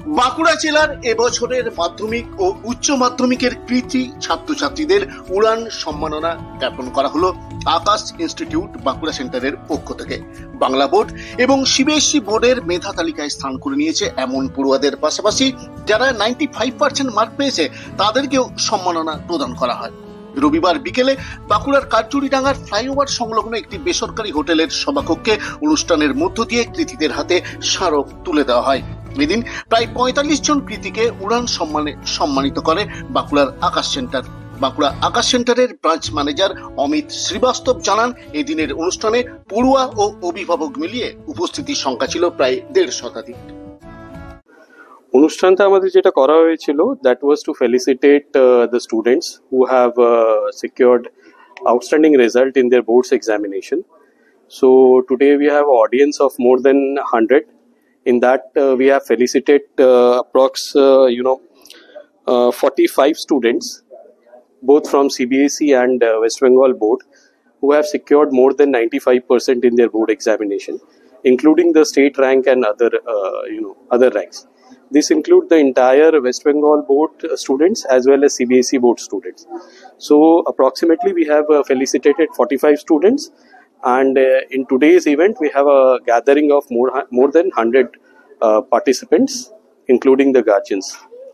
বাঁকুড়া জেলার এবছরের মাধ্যমিক ও উচ্চ মাধ্যমিকের কৃতী ছাত্রছাত্রীদের উড়ান সম্মাননা জ্ঞাপন করা হলো আকাশ ইনস্টিটিউট বাঁকুড়া সেন্টারের পক্ষ থেকে। বাংলা বোর্ড এবং সিবিএসই বোর্ডের মেধা তালিকায় স্থান করে নিয়েছে এমন পড়ুয়াদের পাশাপাশি যারা 95% মার্ক পেয়েছে তাদেরকেও সম্মাননা প্রদান করা হয়। রবিবার বিকেলে বাঁকুড়ার কাঠজুড়িডাঙ্গার ফ্লাইওভার সংলগ্ন একটি বেসরকারি হোটেলের সভাকক্ষে অনুষ্ঠানের মধ্য দিয়ে কৃতীদের হাতে স্মারক তুলে দেওয়া হয়। এদিন প্রায় ৪৫ জন কৃতীকে উড়ান সম্মানে সম্মানিত করে বাঁকুড়ার আকাশ সেন্টার। বাঁকুড়া আকাশ সেন্টারের ব্রাঞ্চ ম্যানেজার অমিত শ্রীবাস্তব জানান, এদিনের অনুষ্ঠানে পড়ুয়া ও অভিভাবক মিলিয়ে উপস্থিতির সংখ্যা ছিল প্রায় ১৫০ শতাধিক। অনুষ্ঠানটা আমাদের যেটা করা হয়েছিল, that was to felicitate the students who have secured outstanding result in their boards examination. So today we have an audience of more than 100. In that we have felicited approx 45 students, both from CBSE and West Bengal board, who have secured more than 95% in their board examination, including the state rank and other ranks. This includes the entire West Bengal board students as well as CBSE board students. So approximately we have felicitated 45 students, and in today's event we have a gathering of more than 100 participants, including the guardians.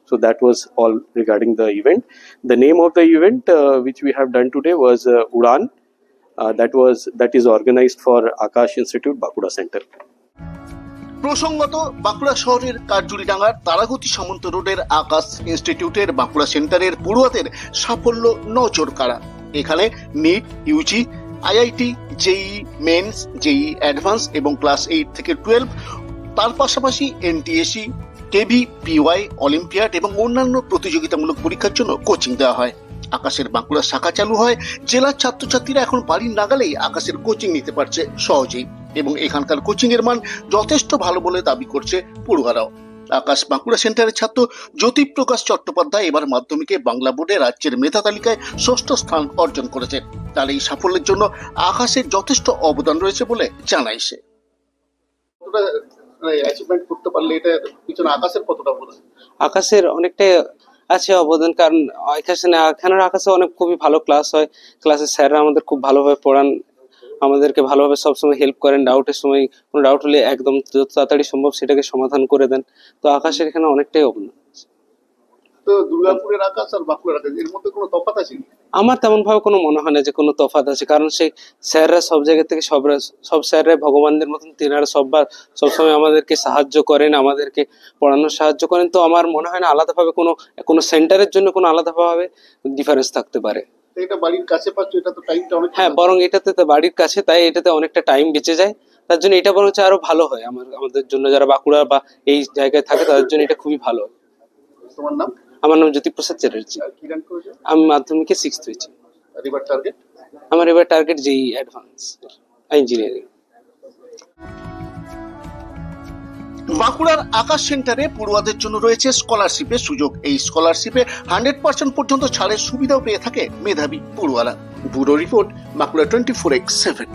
So that was all regarding the event. The name of the event which we have done today was Udan, that is organized for Akash Institute Bankura Center. প্রসঙ্গত, বাঁকুড়া শহরের কাঠজুড়িডাঙ্গার তারাগতি সামন্ত রোডের আকাশ ইনস্টিটিউটের বাঁকুড়া সেন্টারের পড়ুয়াদের সাফল্য নজর কাড়া। এখানে নিট, ইউজি, আইআইটি, জেই মেন্স, জেই অ্যাডভান্স এবং ক্লাস 8 থেকে 12, তার পাশাপাশি এনটিএসি, কেভিপিওয়াই, অলিম্পিয়াড এবং অন্যান্য প্রতিযোগিতামূলক পরীক্ষার জন্য কোচিং দেওয়া হয়। আকাশের বাঁকুড়া শাখা চালু হয়। জেলার ছাত্রছাত্রীরা এখন বাড়ির নাগালেই আকাশের কোচিং নিতে পারছে সহজেই, এবং এখানকার কোচিং এর মান যথেষ্ট ভালো বলে দাবি করছে পড়ুয়ারাও। আকাশ বাঁকুড়া সেন্টারের ছাত্র জ্যোতিপ্রকাশ চট্টোপাধ্যায় এবার মাধ্যমিকে বাংলা বোর্ডে রাজ্যের মেধা তালিকায় ৬ষ্ঠ স্থান অর্জন করেছে। তার এই সাফল্যের জন্য আকাশের যথেষ্ট অবদান রয়েছে বলে জানায় সে। অ্যাচিভমেন্ট করতে পারলে এটা পিছনে আকাশের কতটা অবদান? আকাশের অনেকটাই আছে অবদান, কারণ এখানের আকাশে অনেক খুবই ভালো ক্লাস হয়। ক্লাসের স্যাররা আমাদের খুব ভালোভাবে পড়ান, আমাদেরকে ভালোভাবে সবসময় হেল্প করেন। ডাউটের সময় কোনো ডাউট হলে একদম যত তাড়াতাড়ি সম্ভব সেটাকে সমাধান করে দেন। তো আকাশের এখানে অনেকটাই অবদান। তো দুর্গাপুরের আকাশ আর বাঁকুড়ার আকাশ এর মধ্যে কোনো তফাৎ আছে? আমার তেমন ভাবে কোনো মনে হয় না যে কোনো তফাৎ আছে, কারণ সেই স্যাররা সব জায়গা থেকে সব স্যাররা ভগবানদের মতন, তেনারা সবসময় আমাদেরকে সাহায্য করেন, আমাদেরকে পড়ানোর সাহায্য করেন। তো আমার মনে হয় না আলাদাভাবে কোনো সেন্টারের জন্য কোনো আলাদাভাবে ডিফারেন্স থাকতে পারে। এটা বাড়ির কাছে পাচ্ছ, এটা তো টাইমটা অনেক। হ্যাঁ, বরং এটাতে তো বাড়ির কাছে, তাই এটাতে অনেকটা টাইম বেঁচে যায়। তার জন্য এটা বরং আরো ভালো হয় আমাদের জন্য, যারা বাঁকুড়া বা এই জায়গায় থাকে তাদের জন্য এটা খুবই ভালো। তোমার নাম? আমার নাম জ্যোতিপ্রসাদ চ্যাটার্জি। আমি মাধ্যমিকে 6th হয়েছি। আমার এবার টার্গেট জেই অ্যাডভান্স ইঞ্জিনিয়ারিং। বাঁকুড়ার আকাশ সেন্টারে পড়ুয়াদের জন্য রয়েছে স্কলারশিপের সুযোগ। এই স্কলারশিপে 100% পর্যন্ত ছাড়ের সুবিধাও পেয়ে থাকে মেধাবী পড়ুয়ারা। Bureau report, Bankura 24x7।